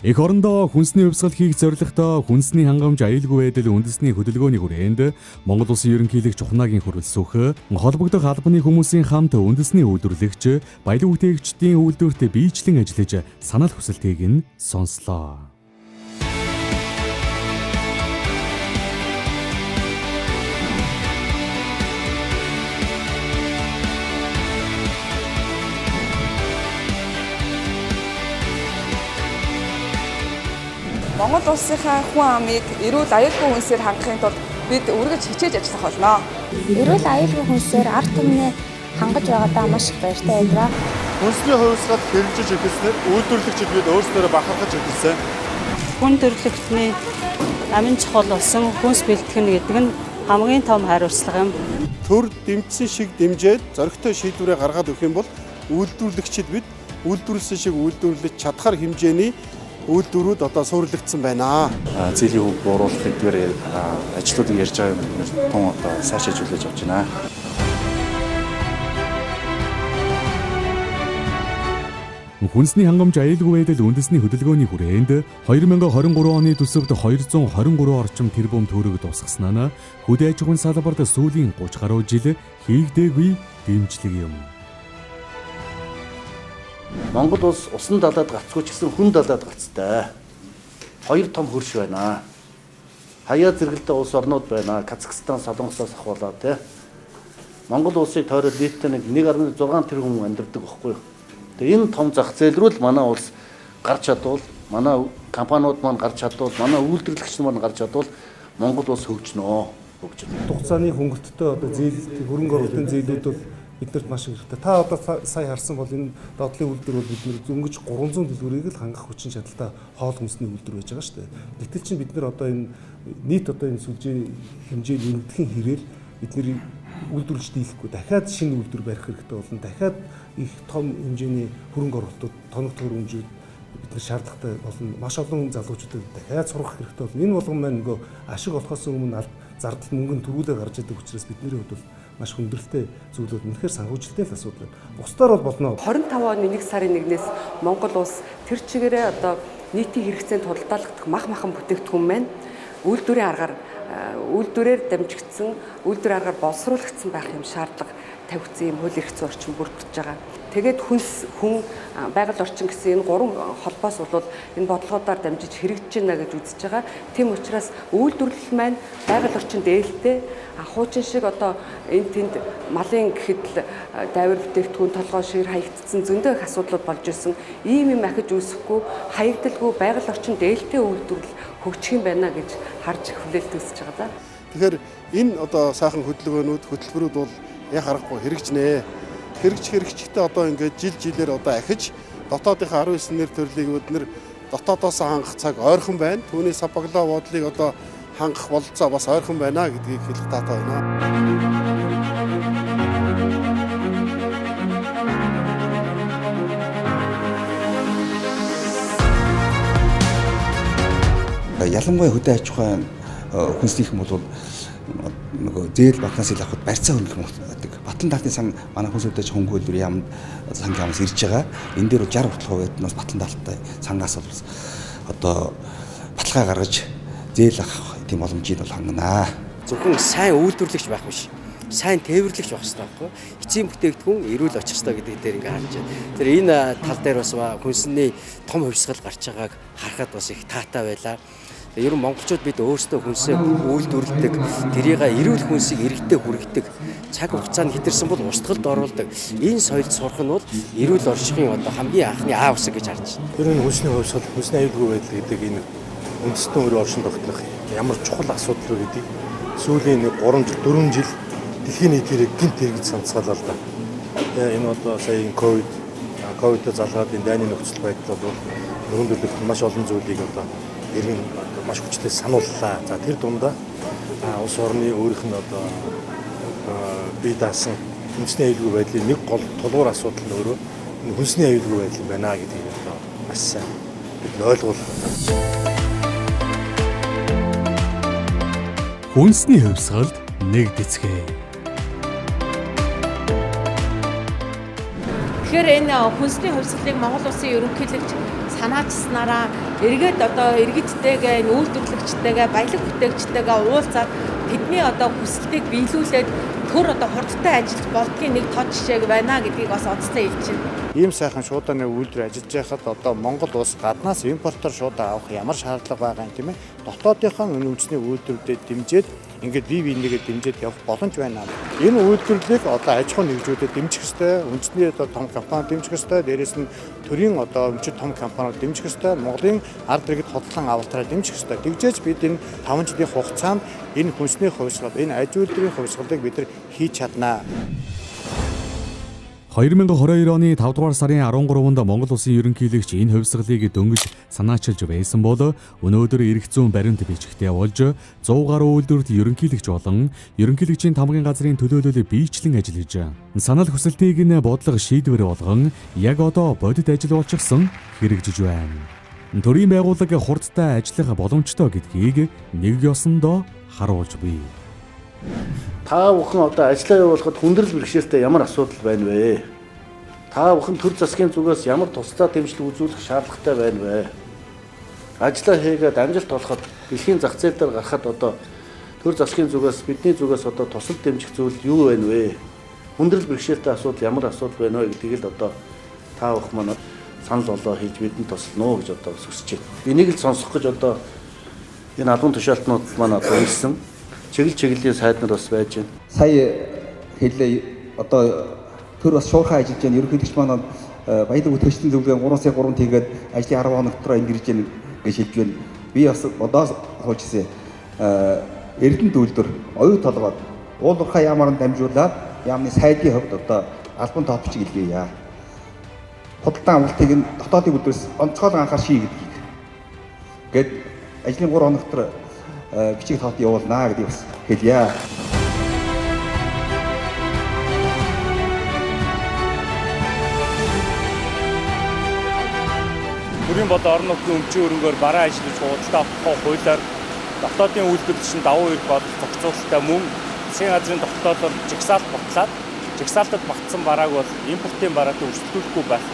Эх орондоо хүнсний хувьсгал хийх зорилготой хүнсний хангамж аюулгүй байдал үндэсний хөдөлгөөний хүрээнд Монгол Улсын ерөнхийлөгч Чухнаагийн хүрэлцүүх холбогдох албаны хүмүүсийн хамт үндэсний үйлдвэрлэгч, баялаг бүтээгчдийн үйлдвэрт биечлэн ажиллаж санал хүсэлтийг нь сонслоо. Монгол улсынхаа хүн амыг эрүүл аюулгүй хүнсээр хангахын тулд бид үргэлж хичээж ажиллах болно. Эрүүл аюулгүй хүнсээр ард түмнээ хангаж байгаадаа маш их баяртай байдаг. Хүнсний хувьсгал хэрэгжиж эхэлснээр үйлдвэрлэгчид бид өөрсдөө бахархаж эхэлсэн. Хүн төрөлхтний амин чухал болсон хүнс бэлтгэн гэдэг нь хамгийн том хариуцлага юм. Төр дэмжсэн шиг дэмжээд зоригтой шийдвэрээ гаргаад өгөх юм бол үйлдвэрлэгчид бид үйлдвэрлэсэн шиг үйлдвэрлэж чадхаар хэмжээний үйлдвэрүүд одоо суурилагдсан байна. Зээлийн хөв бууруулах хэдгээр ажлуудыг ярьж байгаа юм тун одоо сайшааж хүлээж авч байна. Хүнсний хангамж аюулгүй байдал үндэсний хөдөлгөөний хүрээнд 2023 оны төсөвт 223 орчим тэрбум төгрөг тусгаснаа хөдөө аж ахуйн салбарт сүүлийн 30 гаруй жил хийгдээгүй дэмжлэг юм. Монгол улс усан далайд гацгүй ч гэсэн хүн далайд гацтай. Хоёр том хөрш байна. Хаяа зэрэгэлдээ улс орнууд байна. Казахстан, Солонгосоос ахуулаад тий. Монгол улсыг тойрол нийтдээ 1.6 тэрбум хүн амьдардаг байхгүй юу? Тэгээ энэ том зах зээл рүү л манай улс гарч чадвал, манай компаниуд маань гарч чадвал, манай үйлдвэрлэгч нар гарч чадвал Монгол улс хөгжнөө. Хугацааны хөнгөлөлтөд одоо зээл хөрөнгө оруулалтын зээлүүд бол биднэрт маш хэрэгтэй. Та одоо сая харсан бол энэ доотлын үйлдвэр бол бид зөнгөж 300 дэлгүүрийг л хангах хүчин чадалтай хоол хүнсний үйлдвэр байж байгаа шүү дээ. Гэтэл чинь бид нар одоо энэ нийт одоо энэ сүлжээ хэмжээ нэмэгдэхин хэрээр бидний үйлдвэрлэж дийлэхгүй дахиад шинэ үйлдвэр барих хэрэгтэй болно. Дахиад их том хэмжээний хөрөнгө оруулалтууд, тоног төхөөрөмжүүд бид нар шаардлагатай болно. Маш олон залуучуудад дахиад сурах хэрэгтэй болно. Энэ болгон маань нөгөө ашиг олохоос өмнө зардал мөнгөнд төрүүлээ гарч идэг учраас бидний хувьд бол маш хүндрэлтэй зүйлүүд үнэхээр санхүүжилтийн асуудал байна. Бусдаар бол болно. 25 оны 1 сарын 1-ээс Монгол улс тэр чигээрээ одоо нийтийн хэрэгцээнд худалдаалагдах махан бүтээгдэхүүн маань үйлдвэрийн аргаар үйлдвэрээр дамжигдсан, үйлдвэрийн аргаар боловсруулагдсан байх юм шаардлага тавигдсан юм хууль эрх зүйн орчин бүрдэж байгаа. Тэгээд хүн байгаль орчин гэсэн энэ гурван холбоос бол энэ бодлогуудаар дамжиж хэрэгжиж байна гэж үзэж байгаа. Тийм учраас үйлдвэрлэл маань байгаль орчинд ээлтэй хуучин шиг одоо энэ тэнд малын гэхэд л дайвар бүтээгдэхүүн толгой шир хаягдсан зөндөө их асуудлууд болж исэн. Ийм юм ахиж үүсэхгүй хаягдalгүй байгаль орчинд ээлтэй үйлдвэрлэл хөгжих юм байна гэж харж хүлээлт үүсэж байгаа да. Тэгэхээр энэ одоо сайхан хөдөлгөөнүүд, хөтөлбөрүүд бол яг харахгүй хэрэгжнэ. Хэрэгжихтэй одоо ингээд жилээр одоо ахиж дотоодынхаа 19 нэр төрлийг бид нэр дотоодоос хангах цаг ойрхон байна. Түүний сапаглаа бодлыг одоо хангах бололцоо бас ойрхон байна гэдгийг хэлэх таатай байна. Ялангуяа хөдөө аж ахуйн хүнснийх юм бол нөгөө зээл банкнаас ил авахд барьцаа хөнгөх гэдэг. Батлан даалтын сан манай хүнс хөдөө аж ахуйн хөнгөлөөр яамд сангийн хамаас ирж байгаа. Энэ дээр 60% нь бас батлан даалттай сангаас бол одоо баталгаа гаргаж зээл авах тийм боломжийг бол хангана. Зөвхөн сайн үйлдвэрлэгч байх биш. Сайн тээвэрлэгч байх хэрэгтэй байхгүй. Эцсийн бүтээгдэхүүн эрүүл очих хэрэгтэй гэдэг дээр ингээ харж байна. Тэр энэ тал дээр бас хүнсний том хувьсгал гарч байгааг харахад бас их таатай байлаа. Ер нь монголчууд бид өөрсдөө хүнсээ үйлдвэрлэдэг, тэрийг эрүүл хүнсийг иргэдэд хүргэдэг, цаг хугацаанд хэтэрсэн бол устгалд оруулдаг. Энэ соёлд сурах нь бол эрүүл оршихын одоо хамгийн анхны аав усаг гэж харж байна. Ер нь хүнсний хувьсгал, хүнсний аюулгүй байдал гэдэг энэ үндэстэн өрөө оршин тогтнох ямар чухал асуудал вэ гэдгийг сүүлийн 3 жил, 4 жил дэлхийн нийтээр гинт хэрэгж санацгаалаа л да. Энэ одоо сая ковидд залгаад энэ дайны нөхцөл байдал бол нөхөрлөлт маш олон зүйлийг одоо иргэн маш хүчтэй санууллаа. За тэр дундаа улс орны өөрийнх нь одоо бие даасан хүнсний аюулгүй байдлын нэг гол тулгуур асуудал нь өөрөө энэ хүнсний аюулгүй байдал юм байна гэдгийг одоо маш сайн бид ойлгуулах. Хүнсний хувьсгалд нэг дэцгээ. Тэгэхээр энэ хүнсний хувьсгалыг Монгол Улсын ерөнхийлөгч санаачснараа эргээд одоо иргэдтэйгээ үйлдвэрлэгчтэйгээ баялаг бүтээгчтэйгээ уулзаад тэдний одоо хүсэлтийг биелүүлээд төр одоо хурдтай ажиллаж болдгийн нэг тод жишээг байна гэдгийг бас онцлог хэлж байна. Ийм сайхан шуудааны үйлдвэр ажиллаж байхад одоо Монгол улс гаднаас импортоор шуудаа авах ямар шаардлага байгаа юм тийм ээ. Дотоодынхаа үнэмшний үйлдвэрлэлд дэмжиж ингээд бие биенийгээ дэмжиж явах боломж байна. Энэ үйлдвэрлэлийг одоо аж ахуй нэгжүүдэд дэмжих ёстой, үндэсний одоо том компани дэмжих ёстой, дээрээс нь төрийн одоо өнчид том компаниуд дэмжих ёстой, Монголын ард иргэд хотлон авалтраа дэмжих ёстой. Тэгжээж бид энэ 5 жилийн хугацаанд энэ хүнсний хувьсгал, энэ аж үйлдвэрийн хувьсгалыг бид нар хийж чаднаа. 2022 оны 5 дугаар сарын 13-нд Монгол Улсын ерөнхийлөгч энэ хувьсгалыг дөнгөж санаачилж байсан бол өнөөдөр эрх зүйн баримт бичигтээ болж 100 гаруй үйлдвэрт ерөнхийлөгч болон ерөнхийлөгчийн тамгын газрын төлөөлөл биечлэн ажиллаж санал хүсэлтийг нь бодлого шийдвэр болгон яг одоо бодит ажил болчихсон хэрэгжиж байна. Төрийн байгууллага хурдтай ажиллах боломжтой гэдгийг нэг ёсондоо харуулж буй. Та бүхэн одоо ажлаа явуулахад хүндрэл бэрхшээлтэй ямар асуудал байна вэ? Та бүхэн төр засгийн зүгээс ямар туслах дэмжлэг үзүүлэх шаардлагатай байна вэ? Ажлаа хийгээд амжилт олоход дэлхийн зах зээл дээр гарахад одоо төр засгийн зүгээс бидний зүгээс одоо тусал дэмжих зүйл юу байна вэ? Хүндрэл бэрхшээлтэй асуудал ямар асуудал байна вэ гэдгийг л одоо та бүхэн манай санал болоо хийж бидэнд туслана уу гэж одоо хүсэж байна. Энийг л сонсох гэж одоо энэ албан тушаалтнууд маань одоо ирсэн. Чиглэлийн сайд нар бас байж байна. Сая хэлээ одоо төр бас шуурхай ажиллаж байна. Ерөнхийлөгч маань баялаг бүтээгчдийн зөвлөгөө 3 сая 3 тэгээд ажлын 10 хоног дотор ингэж байна гэж хэлж байна. Би бас одоо хуульчсан Эрдэнэт үйлдвэр оюу толгойд уулуурхай яамаар дамжуулаад яамны сайдын хувьд одоо албан товчиг илгээе. Худалдан авалтыг нь дотоодын үйлдвэрээс онцгойлон анхаар ший гэдгийг. Гэт ажлын 3 хоног дотор бичиг тоот явуулнаа гэдгийг бас хэлье. Төрийн болон орон нутгийн өмчийн хөрөнгөөр бараа ажиллаж худалдаа авах хуулиар дотоодын үйлдвэрлэгч нь давуу эрх бодол зохицуулалттай мөн засгийн газрын тогтоолоор жигсаалт батлаад жигсаалтад багтсан барааг бол импортын бараатай өрсөлдүүлэхгүй байх.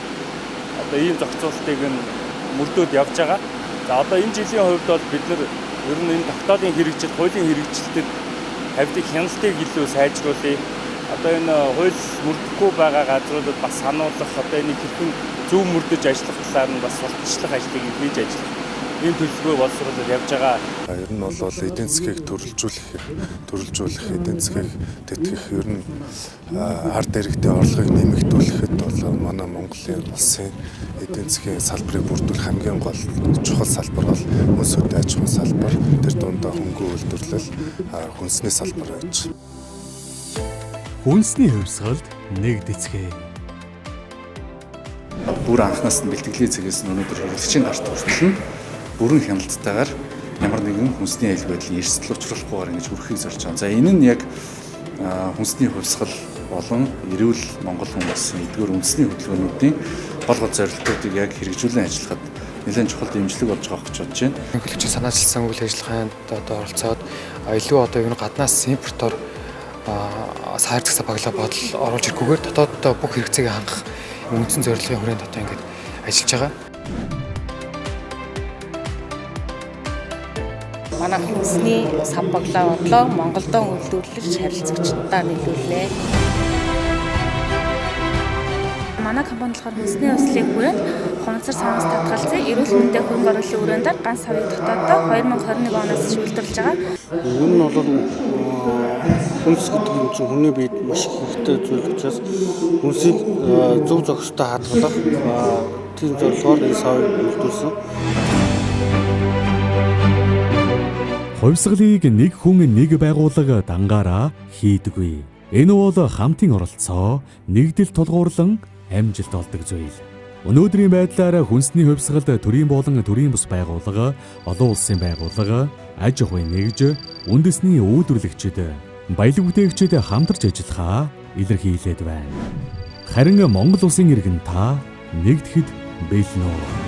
Одоо ийм зохицуултыг нь мөрдөөд явж байгаа. За одоо энэ жилийн хувьд бол бид нар ер нь энэ тогтоолын хэрэгжилт, хуулийн хэрэгжилтэд тавьдаг хяналтыг илүү сайжруулъя. Одоо энэ хууль мөрдөхгүй байгаа газруудад бас сануулгах, одоо энийг хэрхэн зөв мөрдөж ажиллах талаар нь бас сурталчлах ажлыг хийж ажиллах. Ийм төлөвлөгөө боловсруулаад явж байгаа. Ер нь бол эдийн засгийг төрөлжүүлэх, эдийн засгийг тэтгэх, ер нь ард иргэдийн орлогыг нэмэгдүүлэхэд бол манай Монголын улсын эдийн засгийн салбарыг бүрдүүлэх хамгийн гол чухал салбар бол хүнс хөдөө аж ахуйн салбар, тэр дундаа хөнгөн үйлдвэрлэл, хүнсний салбар байж. Хүнсний хувьсгалд нэгдэцгээ. Бүр анхнаас нь бэлтгэлийн цэгээс нь өнөөдөр хэрэглэгчийн гарт хүртэл нь бүрэн хяналтайгаар ямар нэгэн хүнсний аюул байдлын эрсдэл учруулахгүйгээр ингэж хүрэхийг зорж байгаа. За энэ нь яг хүнсний хувьсгал болон эрүүл Монгол улсын эдгээр үндэсний хөтөлбөрүүдийн гол зорилтуудыг яг хэрэгжүүлэн ажиллахад нэлээд чухал дэмжлэг болж байгаа гэж бодож байна. Хэрэглэгчийн санаачилсан үйл ажиллагаанд одоо оролцоод илүү одоо юу гаднаас импортоор саяар засаг баглаа бодол оруулж иргүүгээр дотооддоо бүх хэрэгцээг хангах үндсэн зорилгын хүрээнд одоо ингэж ажиллаж байгаа. Манай хүнсний сав баглаа бодлоо Монголдоо үйлдвэрлэж харилцагчдаа нийлүүлээ. Манай компани болохоор хүнсний өслийг хүрээнд хонцор санаас татгалзсан эрүүл мэндийн хөрөнгө оруулалтын хүрээндээ ганц савыг дотооддоо 2021 оноос шийдвэрлэж байгаа. Энэ нь бол хүнс гэдэг юм чинь хүний биед маш их хэрэгтэй зүйл учраас хүнсийг зөв зохистой хадгалах тийм зорилгоор энэ савыг үйлдвэрлэсэн. Хувьсгалыг нэг хүн нэг байгууллага дангаараа хийдэггүй. Энэ бол хамтын оролцоо, нэгдэл тулгуурлан амжилт олдог зүйл. Өнөөдрийн байдлаар хүнсний хувьсгалд төрийн болон төрийн бус байгууллага, олон улсын байгууллага, аж ахуйн нэгж, үндэсний үйлдвэрлэгчид, баялаг бүтээгчид хамтарч ажиллахаа илэрхийлээд байна. Харин Монгол улсын иргэн та нэгдэхэд бэлнэ.